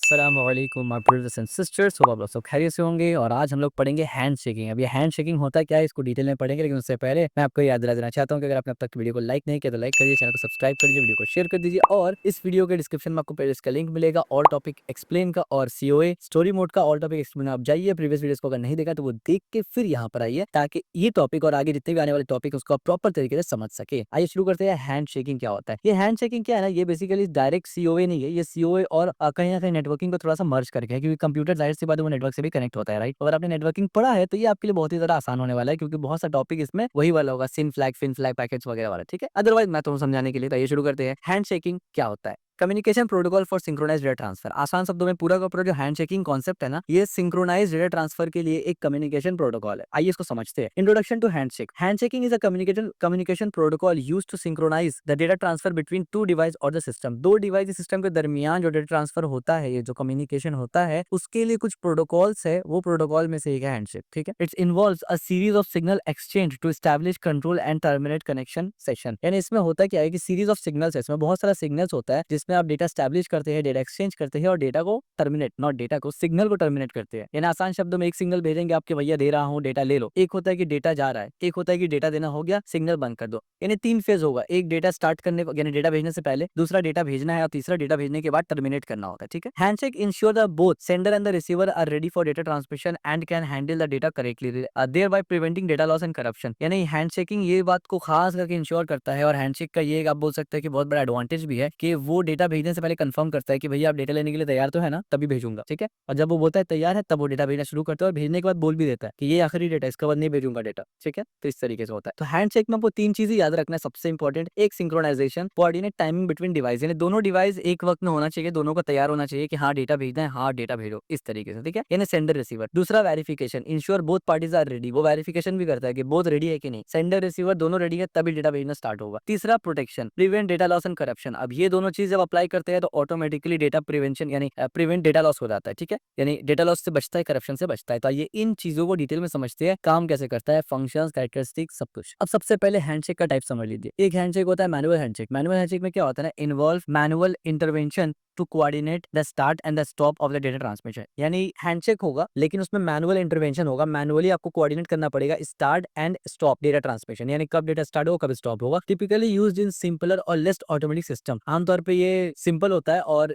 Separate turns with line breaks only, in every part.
अस्सलामुअलैकुम my brothers and sisters. Hope आप लोग सब खैरियत से होंगे। और आज हम लोग पढ़ेंगे हैंड शेकिंग। अब ये हैंड शेकिंग होता क्या है इसको डिटेल में पढ़ेंगे, लेकिन उससे पहले मैं आपको याद दिला देना चाहता हूँ कि अगर आपने अब तक वीडियो को लाइक नहीं किया तो लाइक करिए, चैनल को सब्सक्राइब कर दीजिए, वीडियो को शेयर कर दीजिए। और इस वीडियो के डिस्क्रिप्शन में आपको प्लेलिस्ट का लिंक मिलेगा, ऑल टॉपिक एक्सप्लेन का और सीओए स्टोरी मोड का। ऑल टॉपिक एक्सप्लेन आप जाइए, प्रीवियस वीडियोस को अगर नहीं देखा तो वो देख के फिर यहाँ पर आइए, ताकि ये टॉपिक और आगे जितने भी आने वाले टॉपिक उसको आप प्रॉपर तरीके से समझ सके। आइए शुरू करते हैं। हैंड शेकिंग क्या होता है? ये हैंड शेकिंग क्या है ना, ये बेसिकली डायरेक्ट सीओए नहीं है। ये सीओए और कहीं ना कहीं नेटवर्किंग को थोड़ा सा मर्ज करके है, क्योंकि कंप्यूटर जाहिर सी बात है वो नेटवर्क से भी कनेक्ट होता है, राइट। अगर आपने नेटवर्किंग पढ़ा है तो ये आपके लिए बहुत ही ज्यादा आसान होने वाला है, क्योंकि बहुत सा टॉपिक इसमें वही वाला होगा, सिन फ्लैग, फिन फ्लैग, पैकेट्स वगैरह वाला, ठीक है। अदरवाइज मैं तुम्हें समझाने के लिए, तो ये शुरू करते हैं। हैंड शेकिंग क्या होता है? Communication protocol for synchronized data transfer. आसान शब्दों में पूरा का पूरा जो हैंडशेकिंग कॉन्सेप्ट है ना, ये सिंक्रोनाइज्ड डेटा ट्रांसफर के लिए एक कम्युनिकेशन प्रोटोकॉल है। आइए इसको समझते हैं। Introduction to handshake. Handshaking is a communication protocol used to synchronize the data transfer between two device or the system. दो डिवाइस सिस्टम के दरमियान जो डेटा ट्रांसफर होता है, ये जो कम्युनिकेशन होता है, उसके लिए कुछ प्रोटोकॉल्स है। वो प्रोटोकॉल में से एक है हैंडशेक, ठीक है। It's involves a series of signal exchange to establish control and terminate connection session. यानी इसमें होता क्या है कि सीरीज ऑफ सिग्नल्स है, इसमें बहुत सारा सिग्नल्स होता है, जिसमें आप डेटा एस्टैब्लिश करते हैं, डेटा एक्सचेंज करते हैं और डेटा को टर्मिनेट, नॉट डेटा को, सिग्नल को टर्मिनेट करते हैं। यानी आसान शब्दों में एक सिग्नल भेजेंगे आपके, भैया दे रहा हूँ डेटा ले लो। एक होता है कि डेटा जा रहा है, एक होता है कि डेटा देना हो गया, सिग्नल बंद कर दो। यानी तीन फेज होगा। एक डेटा स्टार्ट करने को, यानी डेटा भेजने से पहले, दूसरा डेटा भेजना है और तीसरा डेटा भेजने के बाद टर्मिनेट करना होता है, ठीक है। Handshake ensure the both sender and the receiver are ready for data transmission and can handle the data correctly, thereby preventing data loss and corruption. यानी हैंडशेकिंग ये बात को खास करके इंश्योर करता है। और हैंडशेक का ये आप बोल सकते हैं कि बहुत बड़ा एडवांटेज भी है कि वो डेटा भेजने से पहले कंफर्म करता है कि भैया आप डेटा लेने के लिए तैयार तो है ना, तभी भेजूंगा, ठीक है। और जब वो बोलता है तैयार है, तब वो डेटा भेजना शुरू करता है और भेजने के बाद बोल भी देता है कि ये आखिरी डेटा, इसके बाद नहीं भेजूंगा डेटा, ठीक है। तो इस तरीके से होता है। तो हैंडशेक में आपको तीन चीजें याद रखना है सबसे इंपॉर्टेंट। एक synchronization, coordinate timing between device, यानी दोनों डिवाइस एक वक्त में होना चाहिए, दोनों को तैयार होना चाहिए कि हाँ डेटा भेजना है, हाँ डेटा भेजो, इस तरीके से, ठीक है। यानी सेंडर रिसीवर। दूसरा verification, ensure both parties are ready. वो वेरिफिकेशन भी करता है कि बोथ रेडी है कि नहीं, सेंडर रिसीवर दोनों रेडी है तभी डेटा भेजना स्टार्ट होगा। तीसरा protection, prevent data loss and corruption. अब ये दोनों चीज जब अप्लाई करते हैं तो ऑटोमेटिकली डेटा प्रिवेंशन यानी प्रिवेंट डेटा लॉस हो जाता है, ठीक है। यानी डेटा लॉस से बचता है, करप्शन से बचता है। तो ये इन चीजों को डिटेल में समझते हैं, काम कैसे करता है, फंक्शंस, कैरेक्टरिस्टिक, सब कुछ। अब सबसे पहले हैंडशेक का टाइप समझ लीजिए। एक हैंडशेक होता है मैनुअल हैंडशेक। मैनुअल हैंडशेक में क्या होता है ना, involve manual intervention to coordinate the start and the stop of the data transmission. यानी हैंडशेक होगा लेकिन उसमें मैनुअल इंटरवेंशन होगा, मैनुअली आपको कोऑर्डिनेट करना पड़ेगा start and stop data transmission, यानी कब डेटा स्टार्ट होगा, कब स्टॉप होगा। टिपिकली यूज्ड इन सिंपलर और लेस ऑटोमेटिक सिस्टम। आमतौर पे ये सिंपल होता है और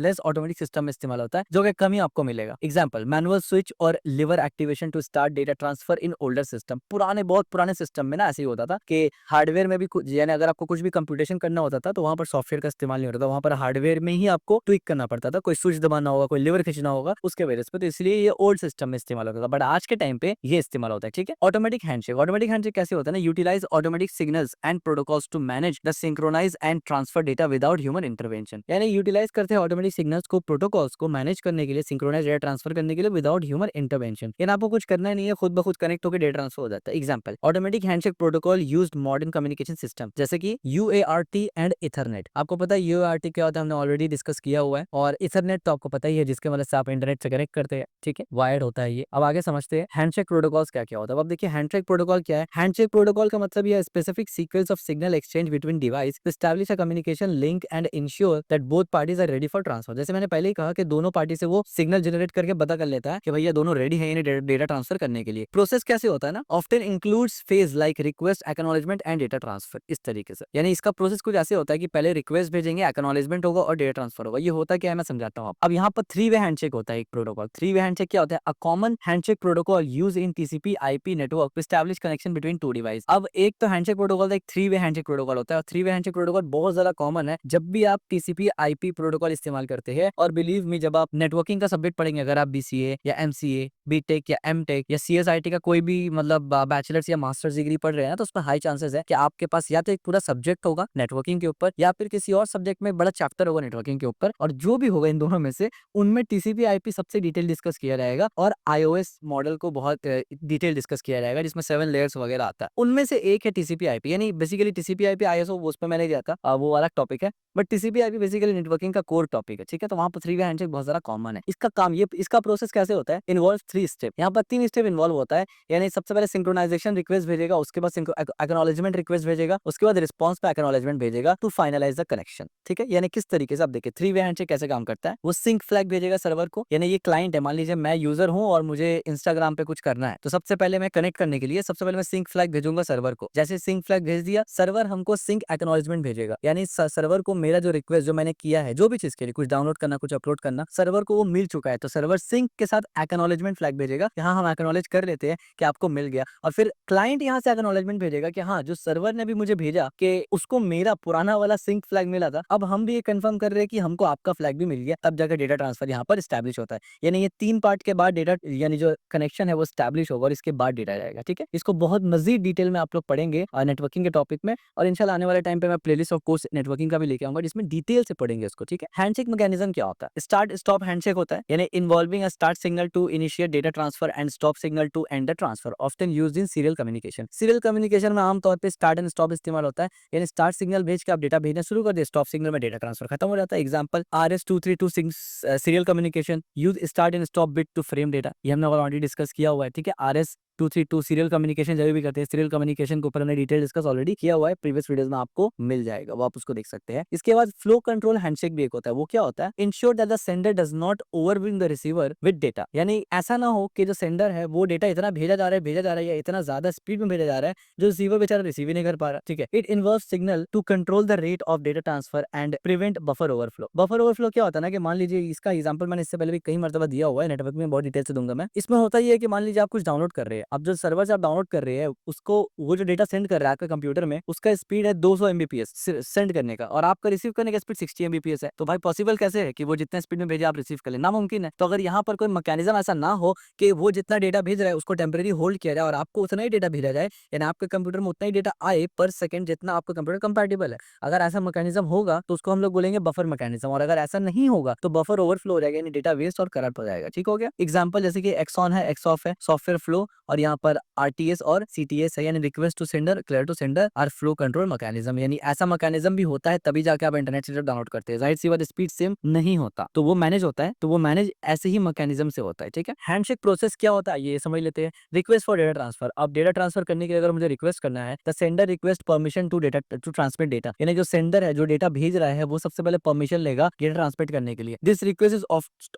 लेस ऑटोमेटिक सिस्टम में इस्तेमाल होता है, जो कि कम ही आपको मिलेगा। एग्जाम्पल, मैनुअल स्विच और lever activation to start data transfer in older system. पुराने, बहुत पुराने सिस्टम में ना ऐसे ही होता था कि हार्डवेयर में भी यानी अगर आपको कुछ भी कंप्यूटेशन करना होता था तो वहां पर सॉफ्टवेयर का इस्तेमाल नहीं होता था, वहां पर हार्डवेयर में ही आपको ट्विक करना पड़ता था, कोई स्विच दबाना होगा, कोई लिवर खींचना होगा उसके बेसिस पे। तो इसलिए ये ओल्ड सिस्टम में इस्तेमाल होता था, बट आज के टाइम पे ये इस्तेमाल होता है, ठीक है। Automatic handshake. ऑटोमेटिक हैंडशेक कैसे होता है ना, utilize automatic signals and protocols to manage the synchronize and transfer data without human intervention. यानी यूटिलाइज करते हैं ऑटोमेटिक सिग्नल्स को, प्रोटोकॉल्स को मैनेज करने के लिए, सिंक्रोनाइज डेटा ट्रांसफर करने के लिए विदाउट ह्यूमन इंटरवेंशन। यानी आपको कुछ करना ही नहीं है, खुद ब खुद कनेक्ट होकर डेटा ट्रांसफर हो जाता है। Example, automatic handshake protocol used modern communication system, जैसे कि यूएआरटी एंड इथरनेट। आपको पता है यूएआरटी क्या होता है, हमने ऑलरेडी डिस्कस किया हुआ है। और इथरनेट तो आपको पता ही है, जिसके मदद से आप इंटरनेट से कनेक्ट करते हैं, ठीक है, वायर्ड होता है ये। अब आगे समझते हैं हैंडशेक प्रोटोकॉल्स क्या क्या होता है। अब देखिए हैंडशेक प्रोटोकॉल क्या है। हैंडशेक प्रोटोकॉल का मतलब यह specific sequence of signal exchange between device to establish a communication link and ensure that both parties are ready for transfer. जैसे मैंने पहले ही कहा कि दोनों पार्टी से वो सिग्नल जनरेट करके पता कर लेता है कि भैया दोनों रेडी है इन्हें डेटा ट्रांसफर करने के लिए। प्रोसेस कैसे होता है ना, often includes phase like request, acknowledgement and data transfer, इस तरीके से। यानी इसका प्रोसेस कुछ ऐसे होता है कि पहले रिक्वेस्ट भेजेंगे, एक्नॉलेजमेंट होगा और डेटा ट्रांसफर होगा। ये होता क्या है मैं समझाता हूँ। अब यहाँ पर थ्री वे हैंडशेक होता है एक प्रोटोकॉल। थ्री वे हैंडशेक क्या होता है, a common handshake protocol use in TCP IP network to establish connection between two device. अब एक तो हैंडशेक प्रोटोकॉल था, एक थ्री वे हैंडशेक प्रोटोकॉल होता है। और थ्री वे हैंडशेक प्रोटोकॉल बहुत ज्यादा कॉमन है जब भी आप टीसीपी आईपी प्रोटोकॉल इस्तेमाल करते हैं। और बिलीव मी, जब आप नेटवर्किंग का सब्जेक्ट पढ़ेंगे, अगर आप बीसीए या एमसीए, बीटेक या एमटेक या सीएसआईटी का कोई भी मतलब बैचलर्स या मास्टर्स डिग्री पढ़ रहे हैं, तो उसमें हाई चांसेस है कि आपके पास या तो एक पूरा सब्जेक्ट होगा नेटवर्किंग के ऊपर, या फिर किसी और सब्जेक्ट में बड़ा चैप्टर होगा नेटवर्किंग के ऊपर। और जो भी होगा इन दोनों में से, उनमें टीसीपी आईपी सबसे डिटेल डिस्कस किया जाएगा और आईओएस मॉडल को बहुत डिटेल डिस्कस किया जाएगा, जिसमें 7 लेयर्स वगैरह आता है। उनमें से एक है टीसीपी आईपी। यानी बेसिकली टीसीपी आईपी आईएसओ उस पर मैंने दिया था, वो अलग टॉपिक है, but TCP IP basically networking का कोर टॉपिक है, ठीक है। तो वहां पर थ्री वे हैंडशेक बहुत ज्यादा कॉमन है। इसका काम, ये इसका प्रोसेस कैसे होता है, इन्वॉल्व 3 स्टेप। यहाँ पर 3 स्टेप इन्वॉल्व होता है। यानी सबसे पहले सिंक्रोनाइजेशन रिक्वेस्ट भेजेगा, उसके बाद एक्नॉलेजमेंट रिक्वेस्ट भेजेगा, उसके बाद रिस्पॉन्स पे एक्नॉलेजमेंट भेजेगा टू फाइनलाइज द कनेक्शन, ठीक है। यानी किस तरीके से, आप देखिए देखिए 3 वे हैंडशेक कैसे काम करता है, वो सिंक फ्लैग भेजेगा सर्वर को, यानी ये क्लाइंट है, मान लीजिए मैं यूजर हूँ और मुझे इंस्टाग्राम पे कुछ करना है, तो सबसे पहले मैं कनेक्ट करने के लिए सबसे पहले मैं सिंक फ्लैग भेजूंगा सर्वर को। जैसे सिंक फ्लैग भेज दिया, सर्वर हमको सिंक एक्नॉलेजमेंट भेजेगा, यानी सर्वर को मेरा जो रिक्वेस्ट जो मैंने किया है, जो भी चीज के लिए, कुछ डाउनलोड करना, कुछ अपलोड करना, सर्वर को वो मिल चुका है, तो सर्वर सिंक के साथ एक्नॉलेजमेंट फ्लैग भेजेगा कि हाँ हम एक्नॉलेज कर लेते हैं कि आपको मिल गया। और फिर क्लाइंट यहाँ से एक्नॉलेजमेंट भेजेगा कि हाँ जो सर्वर ने भी मुझे भेजा कि उसको मेरा पुराना वाला सिंक फ्लैग मिला था, अब हम भी ये कंफर्म कर रहे हैं कि हमको आपका फ्लैग भी मिल गया, तब जाकर डेटा ट्रांसफर यहाँ पर स्टैब्लिश होता है। यानी ये 3 पार्ट के बाद डेटा यानी जो कनेक्शन है वो स्टैब्लिश होगा और इसके बाद डेटा जाएगा। ठीक है, इसको बहुत मजीद डिटेल में आप लोग पढ़ेंगे नेटवर्किंग के टॉपिक में, और इंशाल्लाह आने वाले टाइम पे मैं प्लेलिस्ट और कोर्स नेटवर्किंग का भी लेके आऊंगा जिसमें डिटेल से पढ़ेंगे इसको। ठीक है, हैंडशेक मैकेनिज्म क्या होता है? स्टार्ट स्टॉप हैंडशेक होता है, यानी involving a start signal to initiate data transfer and stop signal to end the transfer, often used in serial communication. Serial communication में आमतौर पे स्टार्ट एंड स्टॉप इस्तेमाल होता है, यानी स्टार्ट सिग्नल भेज के आप डेटा भेजना शुरू कर दिए, स्टॉप सिग्नल में डेटा ट्रांसफर खत्म हो जाता है। Example RS-232 serial communication use start and stop bit to frame data, ये हमने ऑलरेडी डिस्कस किया हुआ है। ठीक है, RS-232 सीरियल कम्युनिकेशन जब भी करते हैं, सीरियल कम्युनिकेशन के ऊपर हमने डिटेल डिस्कस ऑलरेडी किया हुआ है, प्रीवियस वीडियोस में आपको मिल जाएगा, वो आप उसको देख सकते हैं। इसके बाद फ्लो कंट्रोल हैंडशेक भी एक होता है, वो क्या होता है? Ensure that the sender does not overwhelm the receiver with data, यानी ऐसा ना हो कि जो सेंडर है वो डेटा इतना भेजा जा रहा है या इतना ज्यादा स्पीड में भेजा जा रहा है जो रिसीवर बेचारा रिसीव ही नहीं कर पा रहा। ठीक है, it involves signal to control the rate of data transfer and prevent buffer overflow. Buffer overflow क्या होता है ना, कि मान लीजिए, इसका एग्जांपल मैंने इससे पहले भी कई मर्तबा दिया हुआ है, नेटवर्क में बहुत डिटेल से दूंगा मैं। इसमें होता ही है कि मान लीजिए आप कुछ डाउनलोड कर रहे हैं, अब जो सर्वर से आप डाउनलोड कर रहे हैं उसको, वो जो डेटा सेंड कर रहा है आपके कंप्यूटर में, उसका स्पीड है 200 एमबीपीएस सेंड करने का, और आपका रिसीव करने का स्पीड 60 एमबीपीएस है। तो भाई पॉसिबल कैसे है कि वो जितने स्पीड में भेजे आप रिसीव कर ले? नामुमकिन है। तो अगर यहाँ पर कोई मैकेनिज्म ऐसा ना हो कि वो जितना डेटा भेज रहा है उसको टेम्परेरी होल्ड किया जाए और आपको उतना ही डेटा भेजा जाए, यानी आपके कंप्यूटर में उतना ही डेटा आए पर सेकंड जितना आपका कंप्यूटर कंपैटिबल है, अगर ऐसा मैकेनिज्म होगा तो उसको हम लोग बोलेंगे बफर मैकेनिज्म, और अगर ऐसा नहीं होगा तो बफर ओवरफ्लो हो जाएगा, यानी डेटा वेस्ट और करप्ट हो जाएगा। ठीक हो गया। एग्जांपल जैसे कि एक्सॉन है, एक्सऑफ है, सॉफ्टवेयर फ्लो, और यहाँ पर आरटीएस और सीटीएस है, यानी request to sender, clear to sender और फ्लो कंट्रोल मैकेनिज्म, यानी ऐसा मैकेनिज्म भी होता है तभी जाके आप इंटरनेट से जब डाउनलोड करते हैं। जाहिर सी बात स्पीड सेम नहीं होता, तो वो मैनेज होता है, तो वो मैनेज ऐसे ही मैकेनिज्म से होता है। ठीक है, हैंडशेक प्रोसेस क्या होता है ये समझ लेते हैं। रिक्वेस्ट फॉर डेटा ट्रांसफर, अब डेटा ट्रांसफर करने के लिए अगर मुझे रिक्वेस्ट करना है, the sender request permission to data to transmit data, यानी जो सेंडर है जो डेटा भेज रहा है वो सबसे पहले परमिशन लेगा डेटा ट्रांसमिट करने के लिए। This request is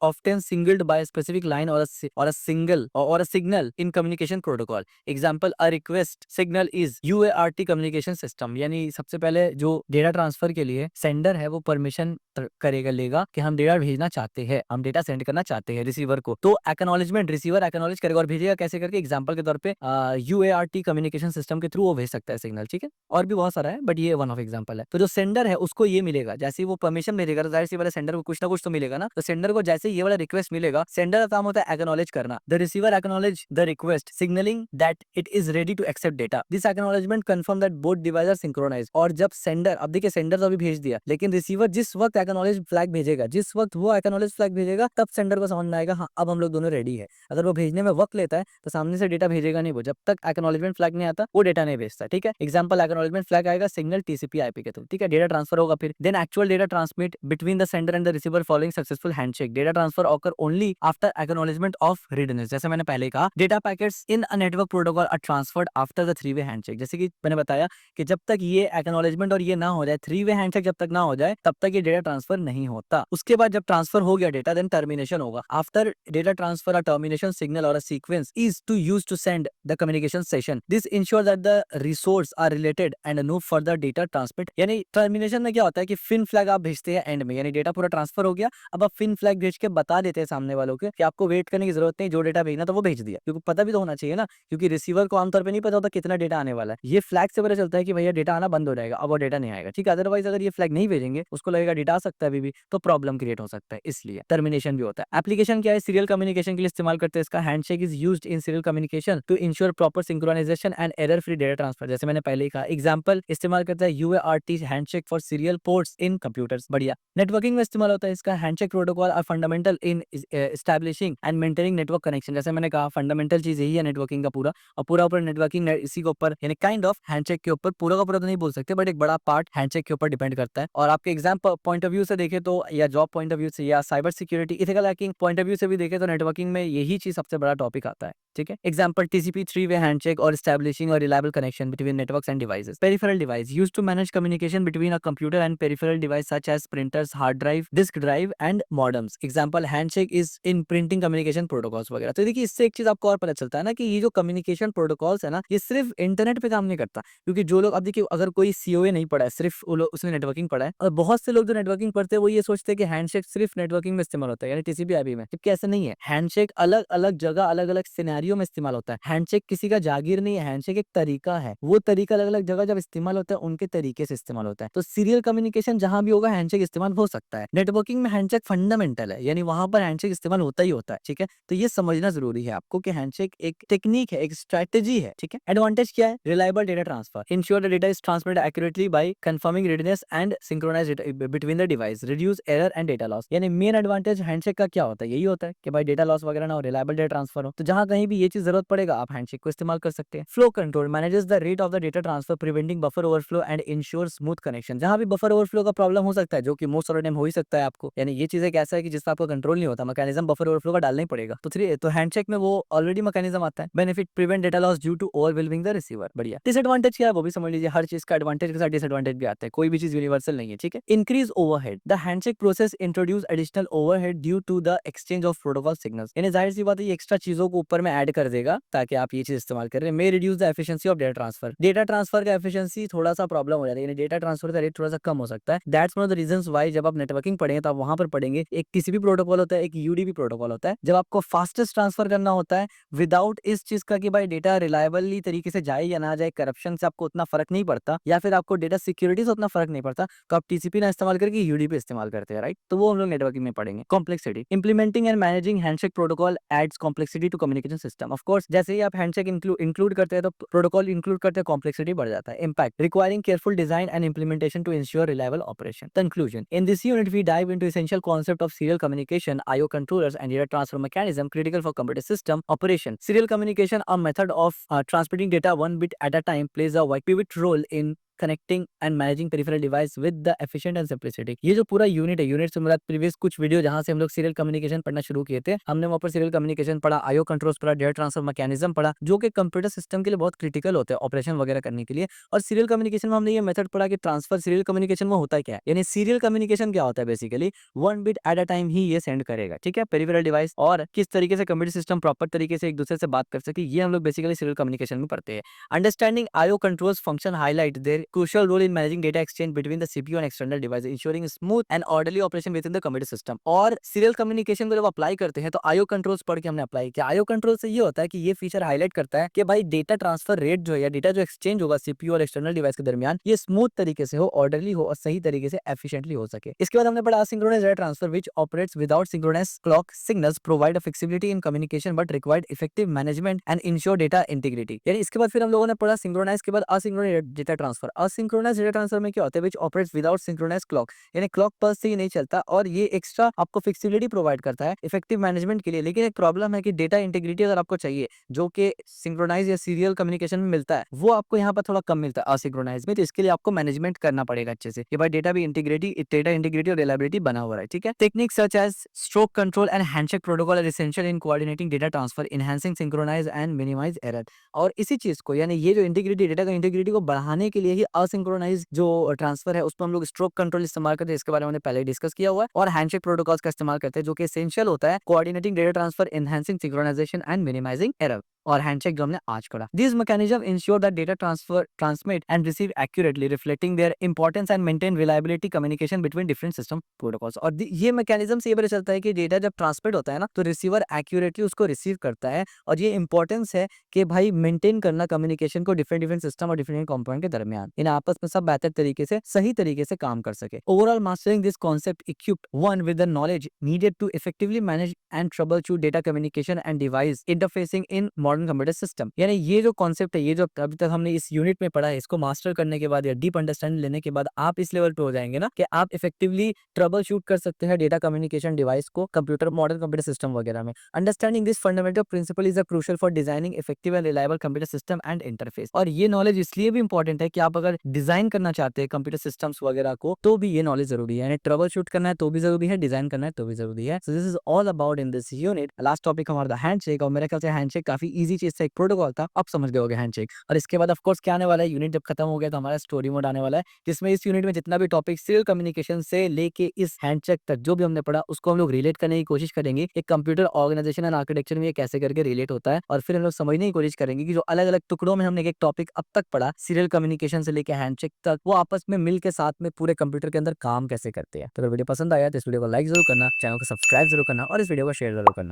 often singled by specific line और a signal in communication protocol. Example, a request signal is UART communication system, यानी सबसे पहले जो डेटा ट्रांसफर के लिए सेंडर है वो परमिशन करेगा, लेगा कि हम डेटा भेजना चाहते हैं, हम डेटा सेंड करना चाहते हैं रिसीवर को, तो एक्नॉलेजमेंट रिसीवर एक्नॉलेज करेगा और भेजेगा कैसे करके। एग्जांपल के तौर पे UART कम्युनिकेशन सिस्टम के थ्रू वो भेज सकता है सिग्नल। ठीक है, और भी बहुत सारा है बट ये वन ऑफ एग्जांपल है। तो जो सेंडर है उसको ये मिलेगा, जैसे ही वो परमिशन भेजेगा तो जाहिर सी बात है सेंडर को कुछ ना कुछ तो मिलेगा ना, तो सेंडर को जैसे ये वाला रिक्वेस्ट मिलेगा, सेंडर का काम होता है एक्नॉलेज करना। The receiver acknowledge the request signaling that it is ready to accept data. This acknowledgement confirm that both device are synchronized. और जब सेंडर, अब देखिए सेंडर तो अभी भेज दिया, लेकिन रिसीवर जिस वक्त एक्नॉलेज फ्लैग भेजेगा, जिस वक्त वो एक्नॉलेज फ्लैग भेजेगा, तब सेंडर को समझ में आएगा हाँ अब हम लोग दोनों रेडी है। अगर वो भेजने में वक्त लेता है तो सामने से डेटा भेजेगा नहीं, वो जब तक एक्नॉलेजमेंट फ्लैग नहीं आता वो डेटा नहीं भेजता। ठीक है, एग्जांपल एक्नॉलेजमेंट फ्लैग आएगा सिग्नल टीसीपी आईपी के थ्रू। ठीक है, डेटा ट्रांसफर होगा, फिर then actual data transmit between the sender and the receiver following successful handshake. Data transfer occur only after acknowledgement of readiness. जैसे मैंने पहले कहा, data packets in a network protocol are transferred after the 3-वे handshake. जैसे कि मैंने बताया कि जब तक ये एक्नॉलेजमेंट और ये ना हो जाए, 3-वे हैंडशेक जब तक ना हो जाए तब तक ये डेटा ट्रांसफर नहीं होता। उसके बाद जब ट्रांसफर हो गया डेटा, देन टर्मिनेशन होगा। After data transfer, a termination signal और a sequence is to use to send the communication session. This ensure that the resource are related and no further data transmit. यानी termination में क्या होता है कि fin flag आप भेजते हैं एंड में, यानी डेटा पूरा ट्रांसफर हो गया, अब आप फिन फ्लैग भेज के बता देते हैं सामने वालों को कि आपको वेट करने की जरूरत नहीं, जो डेटा भेजना तो वो भेज दिया, क्योंकि पता भी तो होना चाहिए ना, क्योंकि रिसीवर को आमतौर पर नहीं पता होता कितना डेटा आने वाला है। ये फ्लैग से पता चलता है कि भैया डेटा आना बंद हो जाएगा, अब वो डेटा नहीं आएगा। ठीक है, अदरवाइज अगर ये फ्लैग नहीं भेजेंगे, उसको लगेगा डेटा आ सकता है अभी भी, तो प्रॉब्लम क्रिएट हो सकता है, इसलिए टर्मिनेशन भी होता है। एप्लीकेशन क्या है, सीरियल कम्युनिकेशन के लिए इस्तेमाल करते हैं इसका। Handshake is used in serial communication to ensure proper synchronization and error free data transfer. जैसे मैंने पहले ही कहा, एग्जांपल इस्तेमाल करता है UART handshake for serial ports in computers. बढ़िया। नेटवर्किंग में इस्तेमाल होता है इसका। Handshake protocol are fundamental in establishing and maintaining network connection. जैसे मैंने कहा फंडामेंटल चीज यही है है नेटवर्किंग का पूरा, और पूरा ऊपर नेटवर्किंग इसी के ऊपर यानी काइंड ऑफ हैंडशेक के ऊपर, पूरा का पूरा तो नहीं बोल सकते बट एक बड़ा पार्ट हैंडशेक के ऊपर डिपेंड करता है। और आपके एग्जाम पॉइंट ऑफ व्यू से देखें तो, या जॉब पॉइंट ऑफ व्यू से, या cyber security ethical hacking point of view से भी देखें तो नेटवर्किंग में यही चीज सबसे बड़ा टॉपिक आता है। ठीक है, example TCP three way handshake और एस्टैब्लिशिंग और reliable connection between networks and devices. Peripheral device used to manage communication between a computer and peripheral device such as printers, hard drive, disk drive and modems. Example handshake is in printing communication protocols वगैरह। तो देखिए इससे एक चीज आपको और पता चलता है ना कि ये जो कम्युनिकेशन प्रोटोकॉल्स है ना, ये सिर्फ इंटरनेट पे काम नहीं करता। क्योंकि जो लोग, अब देखिए अगर कोई सीओए नहीं पढ़ा है, सिर्फ उसने नेटवर्किंग पढ़ा है, और बहुत से लोग जो नेटवर्किंग पढ़ते हैं वो ये सोचते हैं कि हैंडशेक सिर्फ नेटवर्किंग में इस्तेमाल होता है, यानी टीसीपी आईपी में, जबकि ऐसा नहीं है। हैंडशेक अलग अलग जगह, अलग अलग सिनेरियो में इस्तेमाल होता है। हैंडशेक किसी का जागीर नहीं है, हैंडशेक एक तरीका है। वो तरीका अलग अलग जगह जब इस्तेमाल होता है उनके तरीके से इस्तेमाल होता है। तो सीरियल कम्युनिकेशन जहां भी होगा हैंडशेक इस्तेमाल हो सकता है। नेटवर्किंग में हैंडशेक फंडामेंटल है, यानी वहां पर हैंडशेक इस्तेमाल होता ही होता है। ठीक है, तो ये समझना जरूरी है आपको कि हैंडशेक एक टेक्निक है, एक स्ट्रेटेजी है। ठीक है, एडवांटेज क्या है? Reliable data transfer, ensure the data is transmitted accurately by confirming readiness and synchronize between the device, reduce error and data loss. यानी मेन एडवांटेज हैंडशेक का क्या होता है? यही होता है कि भाई डेटा लॉस वगैरह ना हो, रिलायबल डेटा ट्रांसफर हो। तो जहां कहीं भी ये चीज जरूरत पड़ेगा आप हैंडशेक को इस्तेमाल कर सकते हैं। Flow control manages the rate of the data transfer, preventing buffer overflow and ensure smooth connection. जहां भी बफर ओवरफ्लो का प्रॉब्लम हो सकता है, जो कि मोस्ट ऑफ द टाइम हो ही सकता है आपको, यानी ये चीज एक ऐसा है कि जिसका आपको कंट्रोल नहीं होता, मैकेनिज्म बफर ओवरफ्लो का डालना ही पड़ेगा। तो हैंडशेक में वो ऑलरेडी मैकेनिज्म आता है। Benefit, prevent data loss due to overwhelming the receiver. बढ़िया। डिसएडवांटेज क्या है वो भी समझ लीजिए। हर चीज का एडवांटेज के साथ डिसएडवांटेज भी आता है, कोई भी चीज यूनिवर्सल नहीं है। ठीक है, increase overhead, the handshake process introduce additional overhead due to the exchange of protocol signals. यानी जाहिर सी बात है ये एक्स्ट्रा चीजों को ऊपर में ऐड कर देगा ताकि आप ये चीज इस्तेमाल करें। मे reduce the efficiency of data transfer, data transfer का एफिशिएंसी थोड़ा सा प्रॉब्लम हो जाता है, यानी डेटा ट्रांसफर का रेट थोड़ा सा कम हो सकता है। That's one of the reasons why जब आप नेटवर्किंग पढ़ेंगे तो आप वहां पर पढ़ेंगे एक टीसीपी प्रोटोकॉल होता है, एक यूडीपी प्रोटोकॉल होता है। जब आपको फास्टेस्ट ट्रांसफर करना होता है विदाउट इस चीज का कि भाई डेटा रिलायबली तरीके से जाए या ना जाए, करप्शन से आपको उतना फर्क नहीं पड़ता, या फिर आपको डेटा सिक्योरिटी से उतना फर्क नहीं पड़ता, तो आप टीसीपी ना इस्तेमाल करके यूडीपी इस्तेमाल करते हैं, राइट। तो वो हम लोग नेटवर्किंग में पढ़ेंगे। Complexity, implementing and managing handshake protocol adds complexity to communication system. Of course जैसे ही आप हैंडशेक इंक्लूड करते हैं तो प्रोटोकॉल इंक्लूड करते हैं, कॉम्प्लेक्सिटी बढ़ जाता है। Impact, requiring careful design and implementation to ensure reliable operation. Conclusion, in this unit we dive into essential concept of serial communication, IO controllers and data transfer mechanism critical for computer system operation. Serial communication, a method of transmitting data one bit at a time, plays a pivot role in connecting and managing peripheral device with the efficient and simplicity. ये जो पूरा unit है, unit से मुराद previous कुछ video जहां से हम लोग सीरियल कम्युनिकेशन पढ़ना शुरू किए थे, हमने वहां पर सीरियल कम्युनिकेशन पढ़ा, आईओ कंट्रोल्स पढ़ा, डेटा ट्रांसफर मैकेनिज्म पढ़ा, जो कि कंप्यूटर सिस्टम के लिए बहुत क्रिटिकल होते हैं ऑपरेशन वगैरह करने के लिए। और सीरियल कम्युनिकेशन में हमने ये मेथड पढ़ा कि ट्रांसफर सीरियल कम्युनिकेशन में होता क्या है, यानी सीरियल कम्युनिकेशन क्या होता है, basically one bit at a time ही ये सेंड करेगा। ठीक है, पेरिफेरल डिवाइस, और किस तरीके से कंप्यूटर सिस्टम प्रॉपर तरीके से एक दूसरे से बात कर सके, ये हम लोग बेसिकली सीरियल कम्युनिकेशन में पढ़ते हैं। Understanding IO controls function highlight their crucial role in managing data exchange between the CPU and external devices, ensuring smooth and orderly operation within the computer system। और सीरियल कम्युनिकेशन को जब apply करते हैं तो IO controls पढ़ के हमने apply किया। आईओ कंट्रोल से ये होता है कि ये फीचर हाईलाइट करता है कि भाई डेटा ट्रांसफर रेट जो है, या डेटा जो एक्सचेंज होगा सीपीयू और एक्सटर्नल डिवाइस के दरमियान, ये स्मूथ तरीके से हो, ऑर्डरली हो और सही तरीके से एफिशिएंटली हो सके। इसके बाद हमने पढ़ा asynchronous data transfer which operates without synchronous clock signals, provide a flexibility in communication but required effective management and ensure data integrity. यानी इसके बाद फिर हम लोगों ने पढ़ा सिंक्रोनाइज के बाद asynchronous data transfer. Asynchronous data transfer में क्या होता है? Which operates without synchronous clock, यानी क्लॉक पल्स से ही नहीं चलता, और ये एक्स्ट्रा आपको फ्लेक्सिबिलिटी प्रोवाइड करता है इफेक्टिव मैनेजमेंट के लिए। लेकिन एक प्रॉब्लम है कि डेटा इंटीग्रिटी अगर आपको चाहिए, जो कि सिंक्रोनाइज या सीरियल कम्युनिकेशन में मिलता है, वो आपको यहाँ पर थोड़ा कम मिलता है असिंक्रोनाइज में। तो इसके लिए आपको मैनेजमेंट करना पड़ेगा अच्छे से कि भाई डेटा इंटीग्रिटी और रिलायबिलिटी बना हुआ है। ठीक है, technique such as stroke control and handshake protocol are essential in coordinating data transfer, enhancing synchronize and minimize error. और इसी चीज को, यानी ये जो इंटीग्रिटी, डेटा का इंटीग्रिटी को बढ़ाने के लिए ही असिंक्रोनाइज जो ट्रांसफर है उसमें हम लोग स्ट्रोक कंट्रोल इस्तेमाल करते हैं, इसके बारे में हमने पहले डिस्कस किया हुआ है। और हैंडशेक प्रोटोकॉल्स का इस्तेमाल करते हैं, जो कि एसेंशियल होता है coordinating data transfer, enhancing synchronization and minimizing error. और हैंडशेक जो हमने आज करा, this mechanism ensure that data transmit and receive accurately, reflecting their importance and maintain reliability communication between different system protocols. और ये मैकेनिज्म से ये पता चलता है कि डेटा जब ट्रांसमिट होता है ना, तो रिसीवर एक्यूरेटली उसको रिसीव करता है। और ये इंपॉर्टेंस है कि भाई मेंटेन करना कम्युनिकेशन को डिफरेंट सिस्टम और डिफरेंट कंपोनेंट के दरमियान, इन आपस में सब बेहतर तरीके से, सही तरीके से काम कर सके। Overall mastering this concept equipped one with the knowledge needed to effectively manage and troubleshoot data communication and device interfacing in modern computer system. यानी ये जो कॉन्सेप्ट है, ये जो अभी तक हमने इस यूनिट में पढ़ा है, इसको मास्टर करने के बाद या डीप अंडरस्टैंडिंग लेने के बाद आप इस लेवल पे हो जाएंगे ना कि आप इफेक्टिवली ट्रबल शूट कर सकते हैं डेटा कम्युनिकेशन डिवाइस को कंप्यूटर, मॉडर्न कंप्यूटर सिस्टम वगैरह में। Understanding this fundamental principle is a crucial for designing effective and reliable computer system and interface. और ये नॉलेज इसलिए भी इंपॉर्टेंट है कि आप अगर डिजाइन करना चाहते हैं कंप्यूटर सिस्टम्स वगैरह को, तो भी ये नॉलेज जरूरी है। यानी ट्रबल शूट करना है तो भी जरूरी है, डिजाइन करना है तो भी जरूरी है। So this is all about in this unit. Last topic हमारा हैंडशेक, और मेरे ख्याल से हैंडशेक काफी इजी चीज था, एक प्रोटोकॉल था, अब समझ गए होगे हैंडशेक। और इसके बाद ऑफ कोर्स क्या आने वाला है, यूनिट जब खत्म हो गया तो हमारा स्टोरी मोड आने वाला है, जिसमें इस यूनिट में जितना भी टॉपिक सीरियल कम्युनिकेशन से लेके इस हैंडशेक तक जो भी हमने पढ़ा उसको हम लोग रिलेट करने की कोशिश करेंगे। एक कंप्यूटर ऑर्गेनाइजेशन एंड आर्किटेक्चर में ये कैसे करके रिलेट होता है, और फिर हम लोग समझने की कोशिश करेंगे कि जो अलग अलग टुकड़ों में हमने एक टॉपिक अब तक पढ़ा, सीरियल कम्युनिकेशन से लेके हैंडशेक तक, वो आपस में मिल के साथ में पूरे कंप्यूटर के अंदर काम कैसे करते हैं। तो अगर वीडियो पसंद आया तो इस वीडियो को लाइक जरूर करना, चैनल को सब्सक्राइब जरूर करना और इस वीडियो को शेयर जरूर करना।